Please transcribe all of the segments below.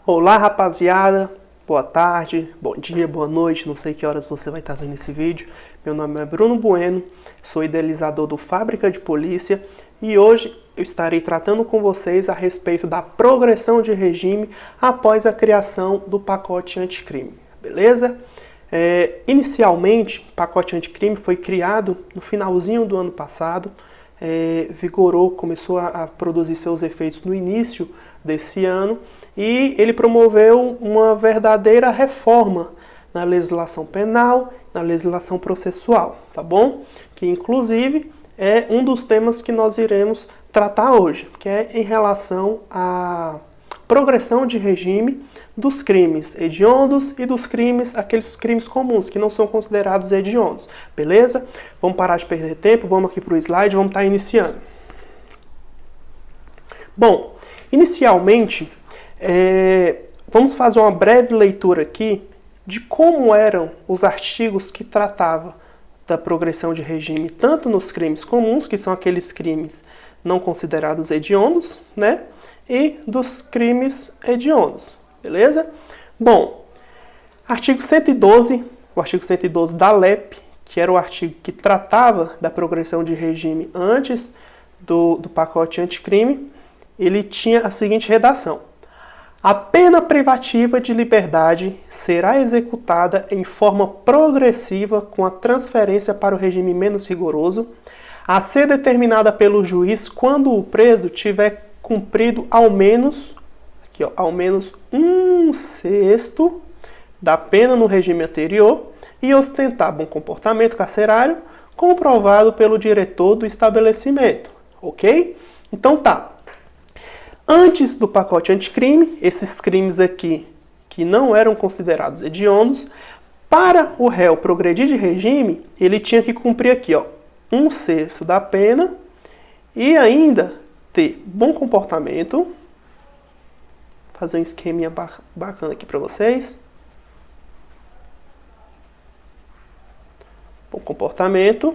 Olá, rapaziada, boa tarde, bom dia, boa noite, não sei que horas você vai estar vendo esse vídeo. Meu nome é Bruno Bueno, sou idealizador do Fábrica de Polícia e hoje eu estarei tratando com vocês a respeito da progressão de regime após a criação do pacote anticrime, beleza? Inicialmente, o pacote anticrime foi criado no finalzinho do ano passado, vigorou, começou a produzir seus efeitos no início desse ano e ele promoveu uma verdadeira reforma na legislação penal, na legislação processual, tá bom? Que inclusive é um dos temas que nós iremos tratar hoje, que é em relação à progressão de regime dos crimes hediondos e dos crimes, aqueles crimes comuns que não são considerados hediondos, beleza? Vamos parar de perder tempo, vamos aqui para o slide, vamos estar iniciando. Bom, inicialmente, vamos fazer uma breve leitura aqui de como eram os artigos que tratavam da progressão de regime, tanto nos crimes comuns, que são aqueles crimes não considerados hediondos, né? E dos crimes hediondos, beleza? Bom, artigo 112, o artigo 112 da LEP, que era o artigo que tratava da progressão de regime antes do pacote anticrime, ele tinha a seguinte redação: a pena privativa de liberdade será executada em forma progressiva com a transferência para o regime menos rigoroso, a ser determinada pelo juiz quando o preso tiver cumprido ao menos 1/6 da pena no regime anterior e ostentar bom comportamento carcerário comprovado pelo diretor do estabelecimento, ok? Então tá. Antes do pacote anticrime, esses crimes aqui que não eram considerados hediondos, para o réu progredir de regime, ele tinha que cumprir aqui, 1/6 da pena e ainda ter bom comportamento. Vou fazer um esqueminha bacana aqui para vocês. Bom comportamento.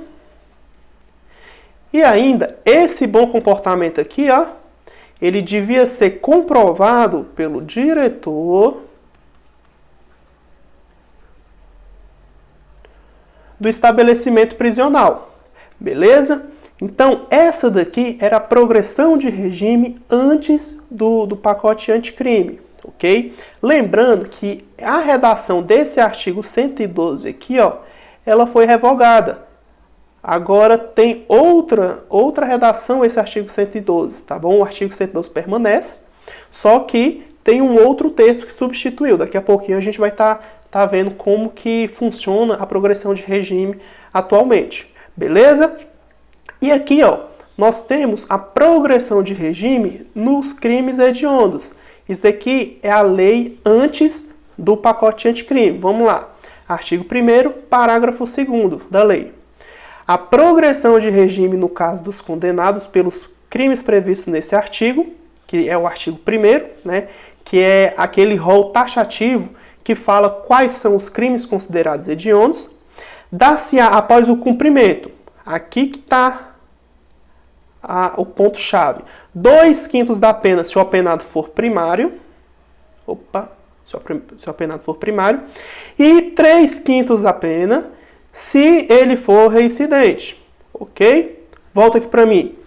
E ainda, esse bom comportamento aqui, ele devia ser comprovado pelo diretor do estabelecimento prisional. Beleza? Então, essa daqui era a progressão de regime antes do pacote anticrime, ok? Lembrando que a redação desse artigo 112 aqui, ela foi revogada. Agora tem outra redação esse artigo 112, tá bom? O artigo 112 permanece, só que tem um outro texto que substituiu. Daqui a pouquinho a gente vai tá vendo como que funciona a progressão de regime atualmente, beleza? E aqui, nós temos a progressão de regime nos crimes hediondos. Isso daqui é a lei antes do pacote anticrime. Vamos lá. Artigo 1º, parágrafo 2º da lei. A progressão de regime no caso dos condenados pelos crimes previstos nesse artigo, que é o artigo 1º, né, que é aquele rol taxativo que fala quais são os crimes considerados hediondos, dar-se-á após o cumprimento. Aqui que está o ponto-chave. 2/5 da pena se o apenado for primário. Se o apenado for primário. E 3/5 da pena se ele for reincidente. Ok? Volta aqui para mim.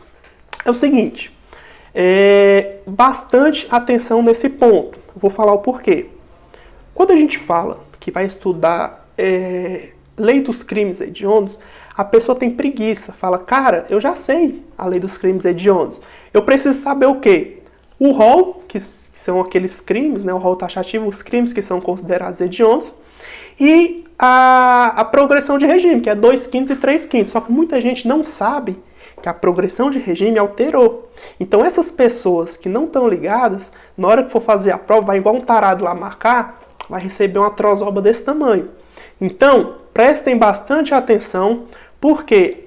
É o seguinte. Bastante atenção nesse ponto. Vou falar o porquê. Quando a gente fala que vai estudar lei dos crimes hediondos, a pessoa tem preguiça, fala, cara, eu já sei a lei dos crimes hediondos. Eu preciso saber o quê? O rol, que são aqueles crimes, né, o rol taxativo, os crimes que são considerados hediondos, e a progressão de regime, que é 2/5 e 3/5. Só que muita gente não sabe que a progressão de regime alterou. Então essas pessoas que não estão ligadas, na hora que for fazer a prova, vai igual um tarado lá marcar, vai receber uma trozoba desse tamanho. Então, prestem bastante atenção, porque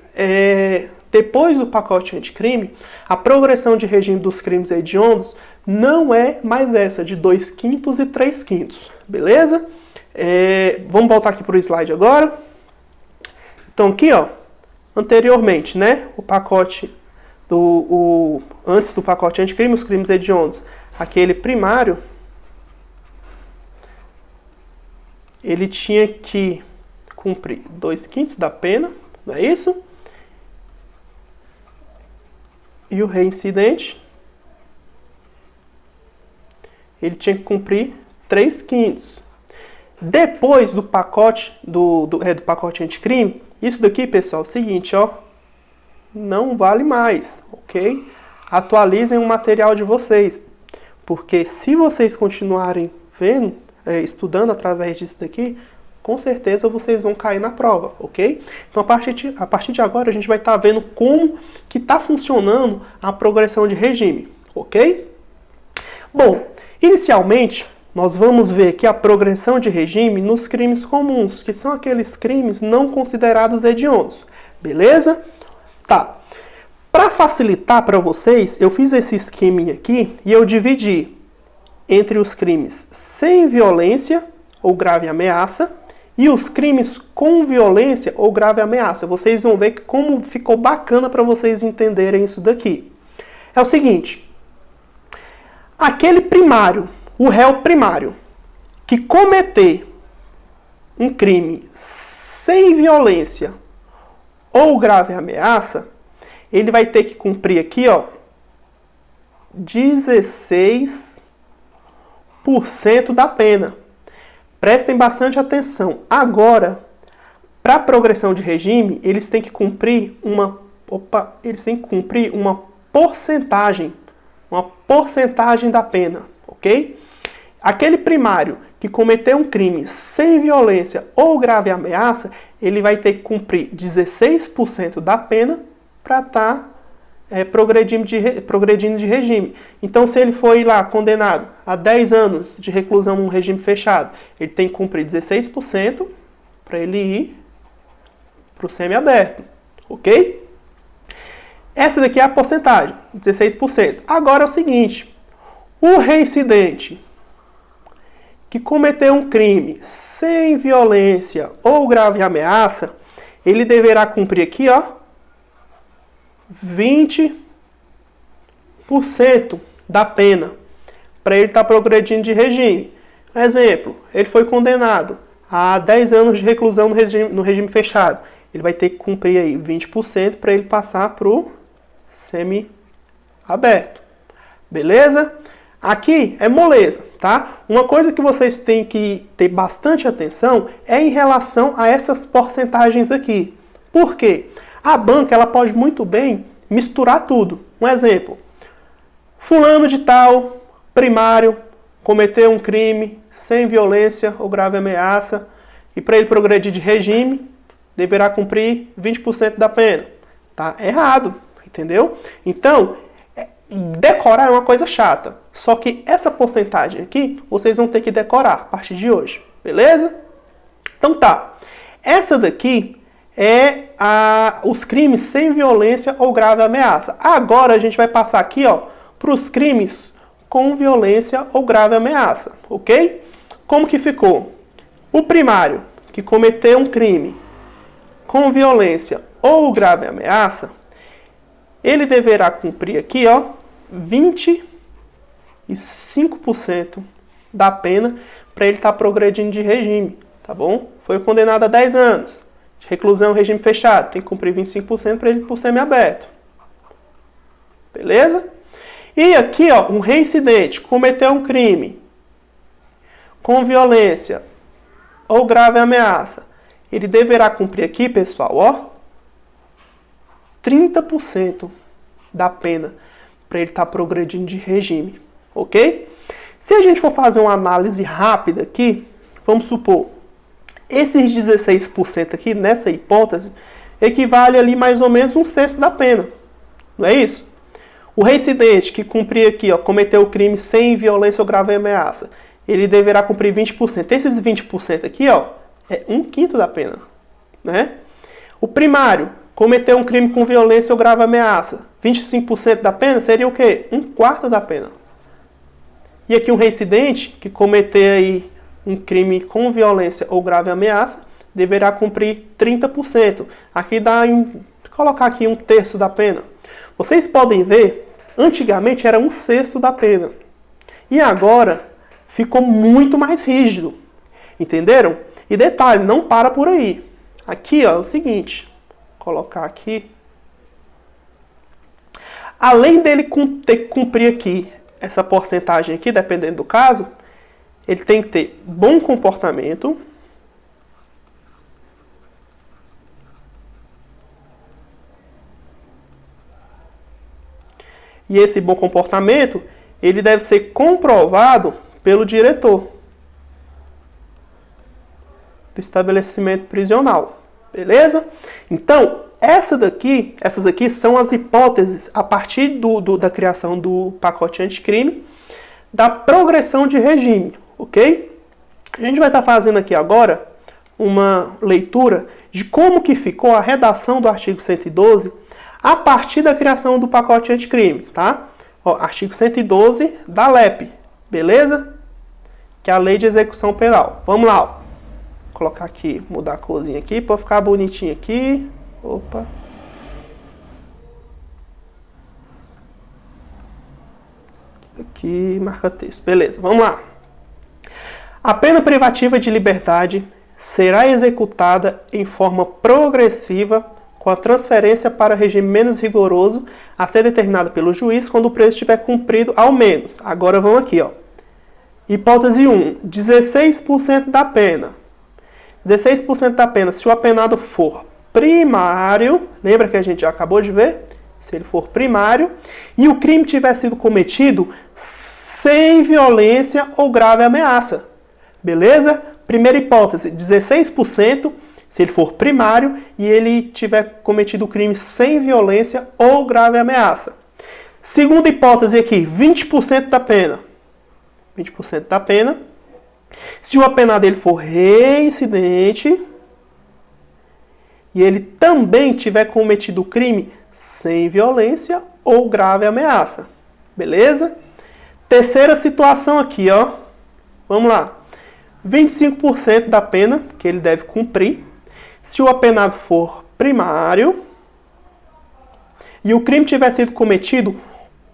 depois do pacote anticrime, a progressão de regime dos crimes hediondos não é mais essa de 2/5 e 3/5, beleza? Vamos voltar aqui para o slide agora. Então aqui, anteriormente, né, o pacote antes do pacote anticrime, os crimes hediondos, aquele primário, ele tinha que cumprir 2/5 da pena, não é isso? E o reincidente, ele tinha que cumprir 3/5. Depois do pacote do pacote anticrime, isso daqui, pessoal, é o seguinte, ó, não vale mais, ok? Atualizem o material de vocês, porque se vocês continuarem vendo, estudando através disso daqui, com certeza vocês vão cair na prova, ok? Então, a partir de agora, a gente vai estar vendo como que está funcionando a progressão de regime, ok? Bom, inicialmente, nós vamos ver aqui a progressão de regime nos crimes comuns, que são aqueles crimes não considerados hediondos, beleza? Tá. Para facilitar para vocês, eu fiz esse esqueminha aqui e eu dividi entre os crimes sem violência ou grave ameaça e os crimes com violência ou grave ameaça. Vocês vão ver como ficou bacana para vocês entenderem isso daqui. É o seguinte, aquele primário, o réu primário, que cometer um crime sem violência ou grave ameaça, ele vai ter que cumprir aqui, ó, 16% da pena. Prestem bastante atenção. Agora, para a progressão de regime, eles têm que cumprir uma porcentagem da pena, ok? Aquele primário que cometeu um crime sem violência ou grave ameaça, ele vai ter que cumprir 16% da pena para estar progredindo de regime. Então, se ele foi lá condenado a 10 anos de reclusão num regime fechado, ele tem que cumprir 16% para ele ir para o semiaberto, ok? Essa daqui é a porcentagem, 16%. Agora é o seguinte, o reincidente que cometeu um crime sem violência ou grave ameaça, ele deverá cumprir aqui, ó, 20% da pena para ele estar progredindo de regime. Exemplo, ele foi condenado a 10 anos de reclusão no regime fechado. Ele vai ter que cumprir aí 20% para ele passar para o semi-aberto. Beleza? Aqui é moleza, tá? Uma coisa que vocês têm que ter bastante atenção é em relação a essas porcentagens aqui. Por quê? A banca ela pode muito bem misturar tudo. Um exemplo, fulano de tal, primário, cometeu um crime sem violência ou grave ameaça e para ele progredir de regime, deverá cumprir 20% da pena. Tá errado, entendeu? Então, decorar é uma coisa chata. Só que essa porcentagem aqui, vocês vão ter que decorar a partir de hoje. Beleza? Então tá. Essa daqui é os crimes sem violência ou grave ameaça. Agora a gente vai passar aqui, ó, para os crimes com violência ou grave ameaça. Ok? Como que ficou? O primário que cometeu um crime com violência ou grave ameaça, ele deverá cumprir aqui, ó, 25% da pena para ele estar progredindo de regime, tá bom? Foi condenado a 10 anos de reclusão, regime fechado, tem que cumprir 25% para ele ir para o semiaberto. Beleza? E aqui, ó, um reincidente cometeu um crime com violência ou grave ameaça, ele deverá cumprir aqui, pessoal, ó, 30% da pena para ele estar progredindo de regime, ok? Se a gente for fazer uma análise rápida aqui, vamos supor, esses 16% aqui, nessa hipótese, equivale ali mais ou menos 1/6 da pena, não é isso? O reincidente que cumprir aqui, ó, cometeu o crime sem violência ou grave ameaça, ele deverá cumprir 20%. Esses 20% aqui, ó, é 1/5 da pena, né? O primário cometeu um crime com violência ou grave ameaça, 25% da pena seria o quê? 1/4 da pena. E aqui um reincidente que cometer aí um crime com violência ou grave ameaça, deverá cumprir 30%. Aqui dá em colocar aqui 1/3 da pena. Vocês podem ver, antigamente era 1/6 da pena. E agora ficou muito mais rígido. Entenderam? E detalhe, não para por aí. Aqui, ó, é o seguinte, vou colocar aqui. Além dele ter que cumprir aqui essa porcentagem aqui, dependendo do caso, ele tem que ter bom comportamento. E esse bom comportamento, ele deve ser comprovado pelo diretor do estabelecimento prisional. Beleza? Então, essas aqui são as hipóteses a partir da criação do pacote anticrime, da progressão de regime, ok? A gente vai estar fazendo aqui agora uma leitura de como que ficou a redação do artigo 112 a partir da criação do pacote anticrime, tá? Ó, artigo 112 da LEP, beleza? Que é a Lei de Execução Penal. Vamos lá, ó. Vou colocar aqui, mudar a corzinha aqui para ficar bonitinho aqui. Opa. Aqui, marca texto. Beleza, vamos lá. A pena privativa de liberdade será executada em forma progressiva com a transferência para regime menos rigoroso a ser determinada pelo juiz quando o preso estiver cumprido ao menos. Agora vamos aqui, ó. Hipótese 1, 16% da pena. 16% da pena se o apenado for primário, lembra que a gente já acabou de ver? Se ele for primário, e o crime tiver sido cometido sem violência ou grave ameaça. Beleza? Primeira hipótese, 16%. Se ele for primário e ele tiver cometido o crime sem violência ou grave ameaça. Segunda hipótese aqui, 20% da pena. 20% da pena. Se o apenado dele for reincidente e ele também tiver cometido o crime sem violência ou grave ameaça. Beleza? Terceira situação aqui, ó. Vamos lá. 25% da pena que ele deve cumprir. Se o apenado for primário e o crime tiver sido cometido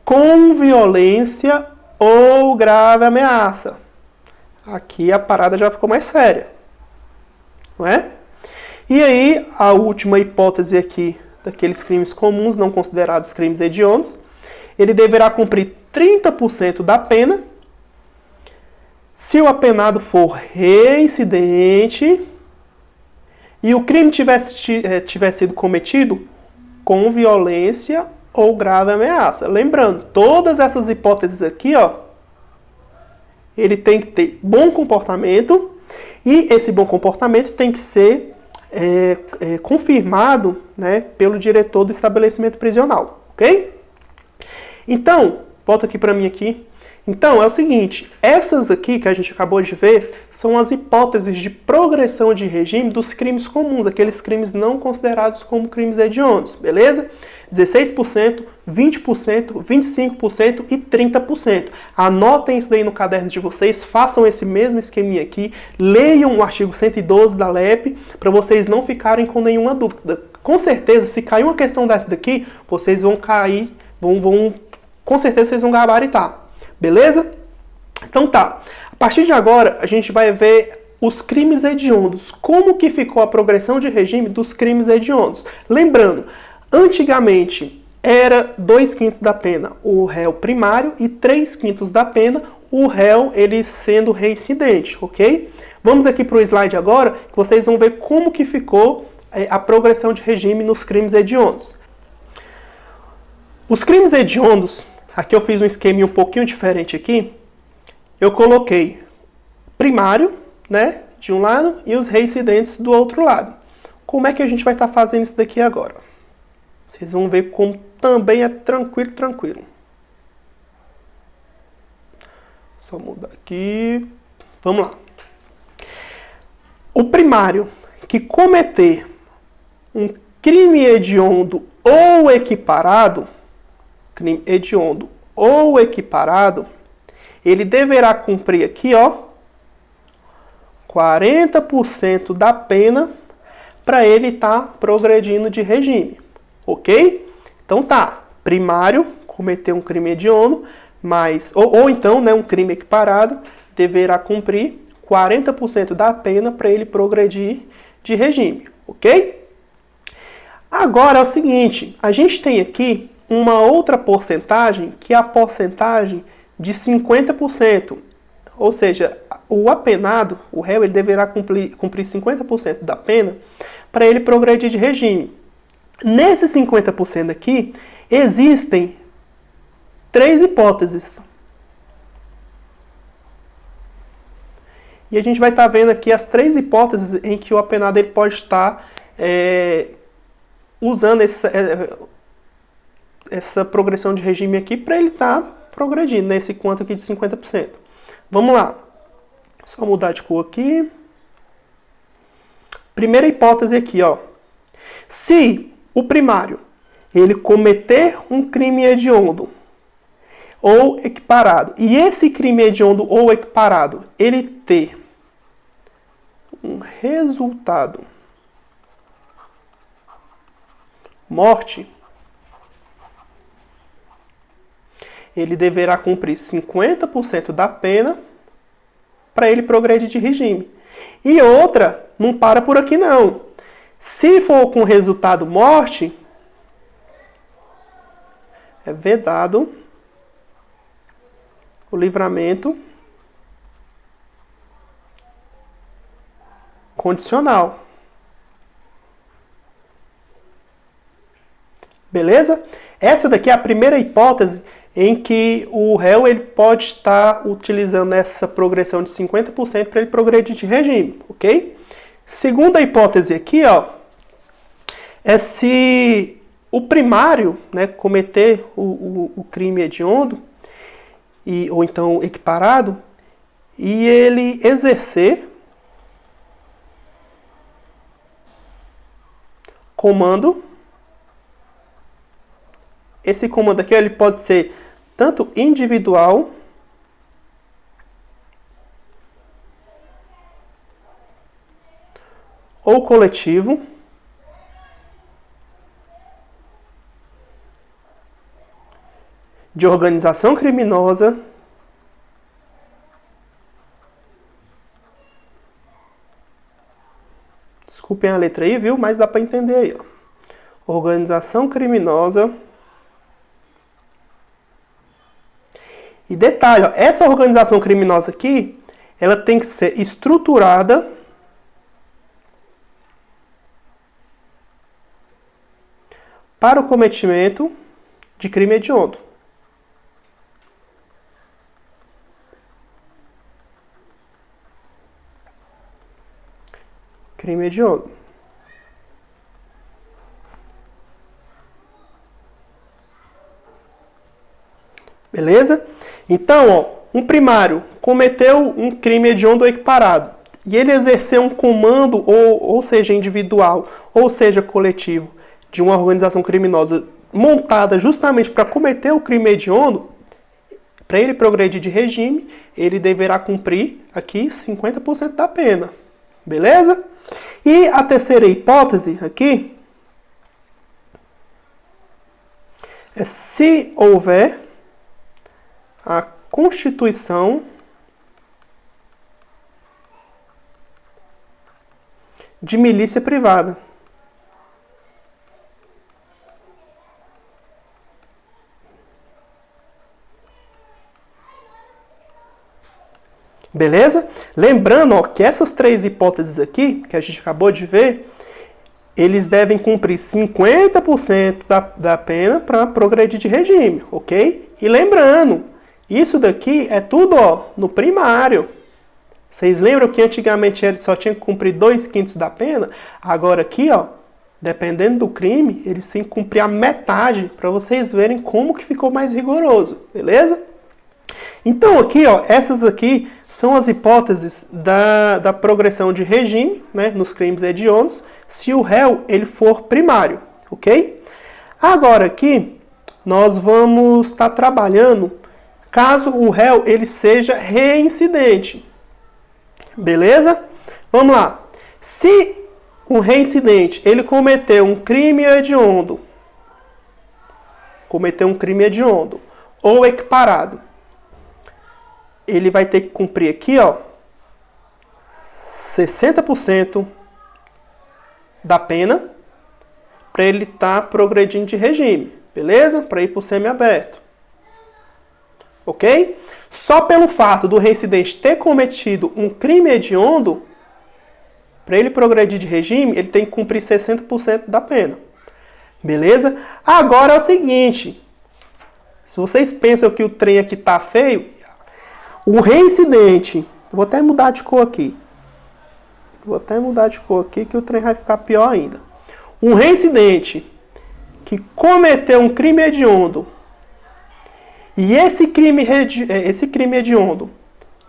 com violência ou grave ameaça. Aqui a parada já ficou mais séria. Não é? E aí, a última hipótese aqui daqueles crimes comuns não considerados crimes hediondos, ele deverá cumprir 30% da pena se o apenado for reincidente e o crime tiver sido cometido com violência ou grave ameaça. Lembrando, todas essas hipóteses aqui, ó, ele tem que ter bom comportamento e esse bom comportamento tem que ser confirmado, né, pelo diretor do estabelecimento prisional, ok? Então, volta aqui para mim aqui. Então, é o seguinte, essas aqui que a gente acabou de ver são as hipóteses de progressão de regime dos crimes comuns, aqueles crimes não considerados como crimes hediondos, beleza? 16%, 20%, 25% e 30%. Anotem isso daí no caderno de vocês, façam esse mesmo esqueminha aqui, leiam o artigo 112 da LEP para vocês não ficarem com nenhuma dúvida. Com certeza, se cair uma questão dessa daqui, vocês vão cair, com certeza vocês vão gabaritar. Beleza? Então tá. A partir de agora, a gente vai ver os crimes hediondos. Como que ficou a progressão de regime dos crimes hediondos? Lembrando, antigamente era 2/5 da pena o réu primário e 3/5 da pena o réu ele sendo reincidente, ok? Vamos aqui para o slide agora, que vocês vão ver como que ficou a progressão de regime nos crimes hediondos. Os crimes hediondos, aqui eu fiz um esquema um pouquinho diferente aqui. Eu coloquei primário, né, de um lado e os reincidentes do outro lado. Como é que a gente vai estar fazendo isso daqui agora? Vocês vão ver como também é tranquilo. Só mudar aqui. Vamos lá. O primário que cometer um crime hediondo ou equiparado, ele deverá cumprir aqui, ó, 40% da pena para ele estar progredindo de regime, ok? Então tá, primário, cometer um crime hediondo, mas, ou então, né, um crime equiparado, deverá cumprir 40% da pena para ele progredir de regime, ok? Agora é o seguinte, a gente tem aqui uma outra porcentagem, que é a porcentagem de 50%. Ou seja, o apenado, o réu, ele deverá cumprir 50% da pena para ele progredir de regime. Nesse 50% aqui, existem 3 hipóteses. E a gente vai estar vendo aqui as 3 hipóteses em que o apenado ele pode estar usando essa progressão de regime aqui para ele estar progredindo nesse quanto aqui de 50%. Vamos lá. Só mudar de cor aqui. Primeira hipótese aqui, ó. Se o primário ele cometer um crime hediondo ou equiparado, e esse crime hediondo ou equiparado ele ter um resultado morte, ele deverá cumprir 50% da pena para ele progredir de regime. E outra, não para por aqui não. Se for com resultado morte, é vedado o livramento condicional. Beleza? Essa daqui é a primeira hipótese em que o réu ele pode estar utilizando essa progressão de 50% para ele progredir de regime, ok? Segunda hipótese aqui, ó, é se o primário, né, cometer o crime hediondo, ou então equiparado, e ele exercer comando. Esse comando aqui ele pode ser tanto individual ou coletivo, de organização criminosa, desculpem a letra aí, viu? Mas dá para entender aí, ó. Organização criminosa. E detalhe, ó, essa organização criminosa aqui, ela tem que ser estruturada para o cometimento de crime hediondo. Crime hediondo. Beleza? Então, ó, um primário cometeu um crime hediondo ou equiparado e ele exerceu um comando, ou seja, individual, ou seja, coletivo, de uma organização criminosa montada justamente para cometer o crime hediondo, para ele progredir de regime, ele deverá cumprir aqui 50% da pena. Beleza? E a terceira hipótese aqui é se houver a constituição de milícia privada. Beleza? Lembrando, ó, que essas 3 hipóteses aqui, que a gente acabou de ver, eles devem cumprir 50% da pena para progredir de regime, ok? E lembrando, isso daqui é tudo, ó, no primário. Vocês lembram que antigamente ele só tinha que cumprir 2/5 da pena? Agora aqui, ó, dependendo do crime, eles têm que cumprir a metade para vocês verem como que ficou mais rigoroso, beleza? Então aqui, ó, essas aqui são as hipóteses da progressão de regime, né, nos crimes hediondos, se o réu ele for primário, ok? Agora aqui, nós vamos estar trabalhando caso o réu ele seja reincidente, beleza? Vamos lá. Se um reincidente ele cometeu um crime hediondo, ou equiparado, ele vai ter que cumprir aqui, ó, 60% da pena para ele estar progredindo de regime, beleza? Para ir para o semiaberto. Ok? Só pelo fato do reincidente ter cometido um crime hediondo, para ele progredir de regime, ele tem que cumprir 60% da pena. Beleza? Agora é o seguinte, se vocês pensam que o trem aqui tá feio, o reincidente, vou até mudar de cor aqui. Que o trem vai ficar pior ainda. Um reincidente que cometeu um crime hediondo e esse crime hediondo,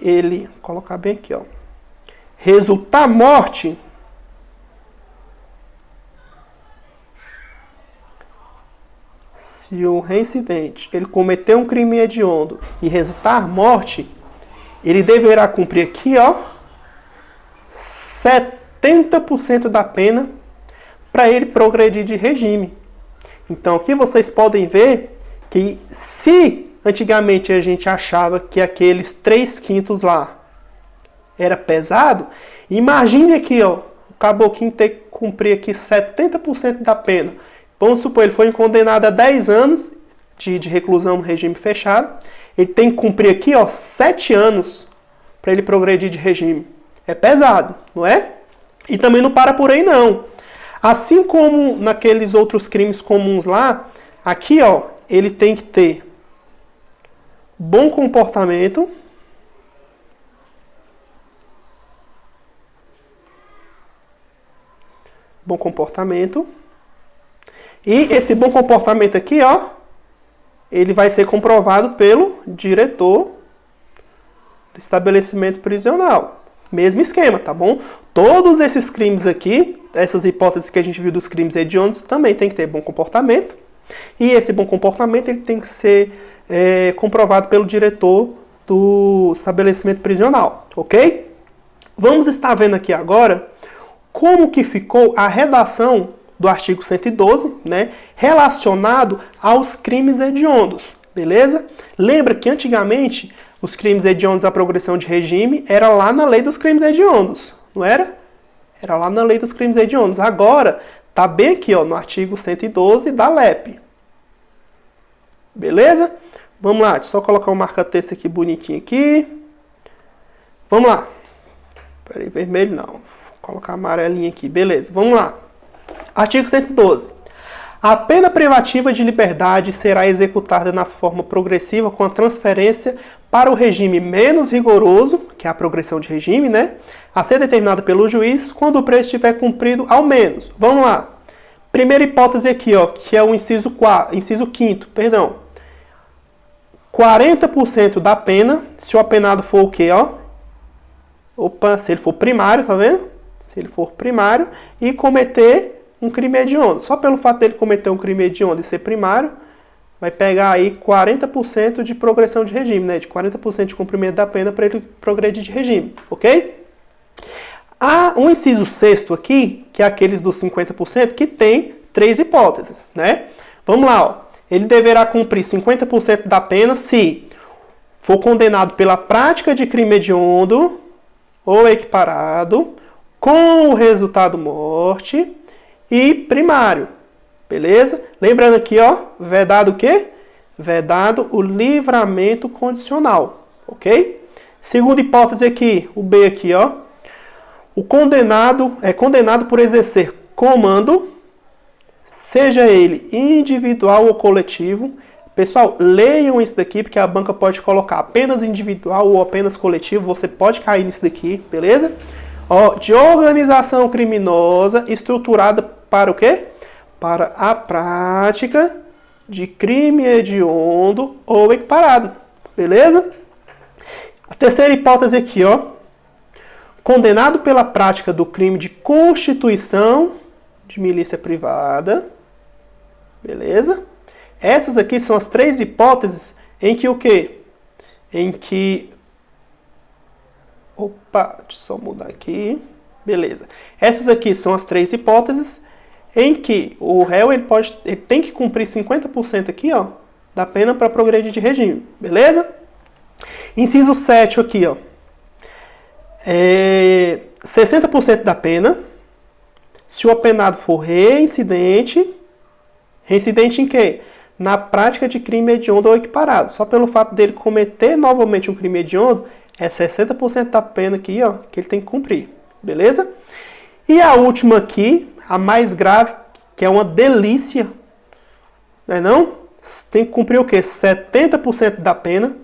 ele, vou colocar bem aqui, ó, resultar morte, se o reincidente ele cometeu um crime hediondo e resultar morte, ele deverá cumprir aqui, ó, 70% da pena para ele progredir de regime. Então aqui vocês podem ver que se antigamente a gente achava que aqueles 3/5 lá era pesado, imagine aqui, ó, o caboclinho ter que cumprir aqui 70% da pena. Vamos supor, ele foi condenado a 10 anos de reclusão no regime fechado, ele tem que cumprir aqui, ó, 7 anos para ele progredir de regime. É pesado, não é? E também não para por aí, não. Assim como naqueles outros crimes comuns lá, aqui, ó, ele tem que ter bom comportamento, e esse bom comportamento aqui, ó, ele vai ser comprovado pelo diretor do estabelecimento prisional. Mesmo esquema, tá bom? Todos esses crimes aqui, essas hipóteses que a gente viu dos crimes hediondos, também tem que ter bom comportamento. E esse bom comportamento ele tem que ser comprovado pelo diretor do estabelecimento prisional, ok? Vamos estar vendo aqui agora como que ficou a redação do artigo 112, né, relacionado aos crimes hediondos, beleza? Lembra que antigamente os crimes hediondos à progressão de regime era lá na lei dos crimes hediondos, não era? Era lá na lei dos crimes hediondos. Agora, tá bem aqui, ó, no artigo 112 da LEP. Beleza? Vamos lá, deixa eu só colocar um marca-texto aqui bonitinho aqui. Vamos lá. Peraí, vermelho não. Vou colocar amarelinho aqui. Beleza, vamos lá. Artigo 112. A pena privativa de liberdade será executada na forma progressiva com a transferência para o regime menos rigoroso, que é a progressão de regime, né? A ser determinada pelo juiz quando o preço estiver cumprido ao menos. Vamos lá. Primeira hipótese aqui, ó, que é o inciso 5º, perdão. 40% da pena, se o apenado for o quê, ó? Opa, se ele for primário, tá vendo? Se ele for primário e cometer um crime hediondo. Só pelo fato dele cometer um crime hediondo e ser primário, vai pegar aí 40% de progressão de regime, né? De 40% de cumprimento da pena para ele progredir de regime, ok? Há um inciso 6º aqui, que é aqueles dos 50%, que tem 3 hipóteses, né? Vamos lá, ó. Ele deverá cumprir 50% da pena se for condenado pela prática de crime hediondo ou equiparado com o resultado morte e primário, beleza? Lembrando aqui, ó, vedado o quê? Vedado o livramento condicional, ok? Segunda hipótese aqui, o B aqui, ó. O condenado é condenado por exercer comando, seja ele individual ou coletivo. Pessoal, leiam isso daqui, porque a banca pode colocar apenas individual ou apenas coletivo, você pode cair nisso daqui, beleza? Ó, de organização criminosa estruturada para o quê? Para a prática de crime hediondo ou equiparado, beleza? A terceira hipótese aqui, ó. Condenado pela prática do crime de constituição de milícia privada, beleza? Essas aqui são as 3 hipóteses em que o quê? Em que... Opa, deixa eu só mudar aqui. Beleza. Essas aqui são as 3 hipóteses em que o réu ele tem que cumprir 50% aqui, ó, da pena para progredir de regime, beleza? Inciso 7 aqui, ó. 60% da pena se o apenado for reincidente. Reincidente em quê? Na prática de crime hediondo ou equiparado. Só pelo fato dele cometer novamente um crime hediondo, é 60% da pena aqui, ó, que ele tem que cumprir. Beleza? E a última aqui, a mais grave, que é uma delícia, não é não? Tem que cumprir o quê? 70% da pena.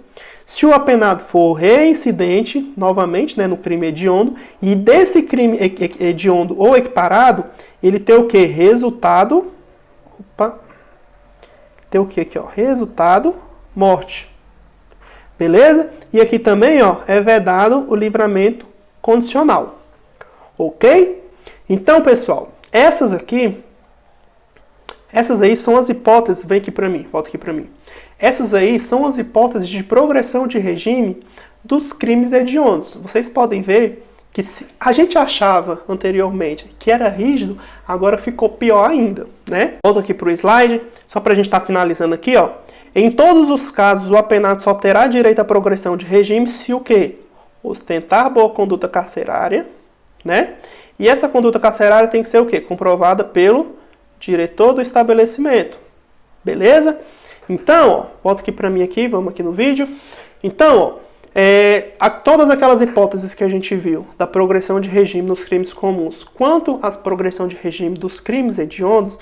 Se o apenado for reincidente, novamente, né, no crime hediondo, e desse crime hediondo ou equiparado, ele tem o quê? Resultado... Opa! Tem o quê aqui, ó? Resultado, morte. Beleza? E aqui também, ó, é vedado o livramento condicional. Ok? Então, pessoal, essas aí são as hipóteses, vem aqui para mim, volta aqui para mim. Essas aí são as hipóteses de progressão de regime dos crimes hediondos. Vocês podem ver que se a gente achava anteriormente que era rígido, agora ficou pior ainda, né? Volta aqui para o slide, só para a gente estar finalizando aqui, ó. Em todos os casos, o apenado só terá direito à progressão de regime se o quê? Ostentar boa conduta carcerária, né? E essa conduta carcerária tem que ser o quê? Comprovada pelo diretor do estabelecimento. Beleza? Então, ó, volta aqui para mim aqui, vamos aqui no vídeo. Então, ó, todas aquelas hipóteses que a gente viu da progressão de regime nos crimes comuns, quanto à progressão de regime dos crimes hediondos,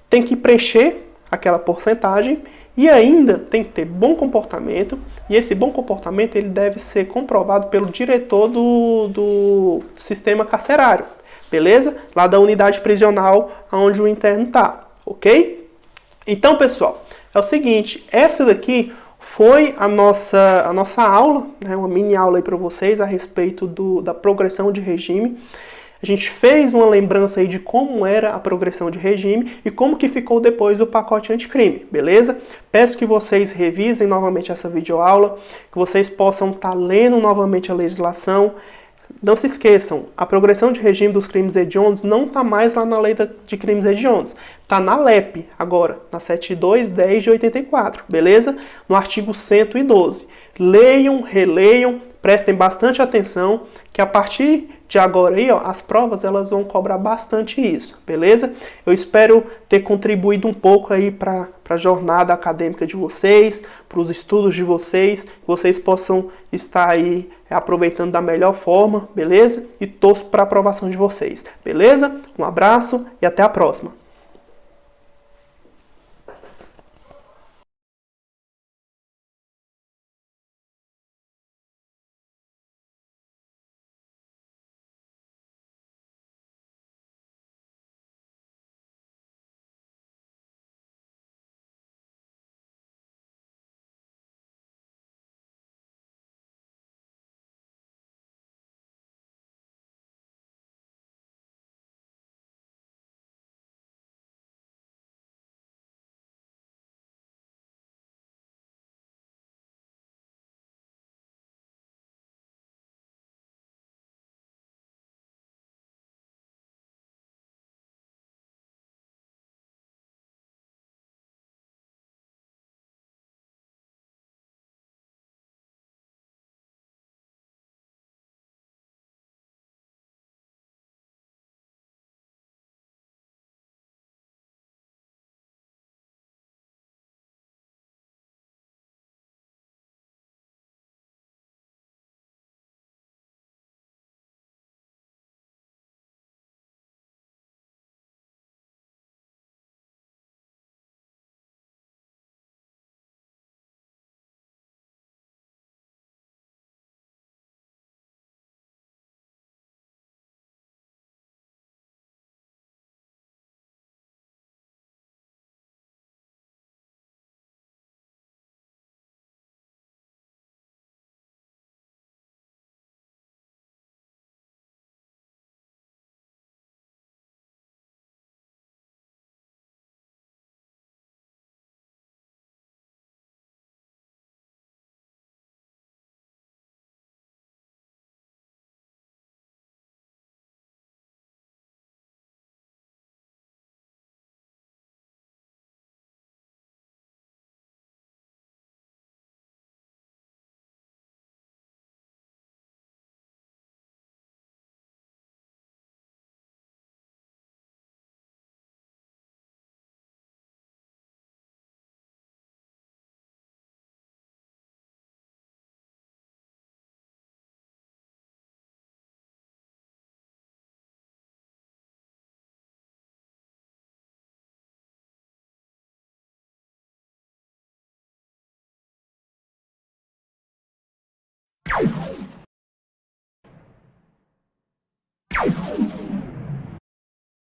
tem que preencher aquela porcentagem e ainda tem que ter bom comportamento, e esse bom comportamento ele deve ser comprovado pelo diretor do sistema carcerário, beleza? Lá da unidade prisional onde o interno está, ok? Então, pessoal, é o seguinte, essa daqui foi a nossa aula, né, uma mini aula aí para vocês a respeito da progressão de regime. A gente fez uma lembrança aí de como era a progressão de regime e como que ficou depois do pacote anticrime, beleza? Peço que vocês revisem novamente essa videoaula, que vocês possam estar lendo novamente a legislação. Não se esqueçam, a progressão de regime dos crimes hediondos não está mais lá na lei de crimes hediondos. Está na LEP agora, na 7210 de 84, beleza? No artigo 112. Leiam, releiam, prestem bastante atenção, que a partir de agora aí, ó, as provas elas vão cobrar bastante isso, beleza? Eu espero ter contribuído um pouco aí para a jornada acadêmica de vocês, para os estudos de vocês, que vocês possam estar aí aproveitando da melhor forma, beleza? E torço para a aprovação de vocês, beleza? Um abraço e até a próxima.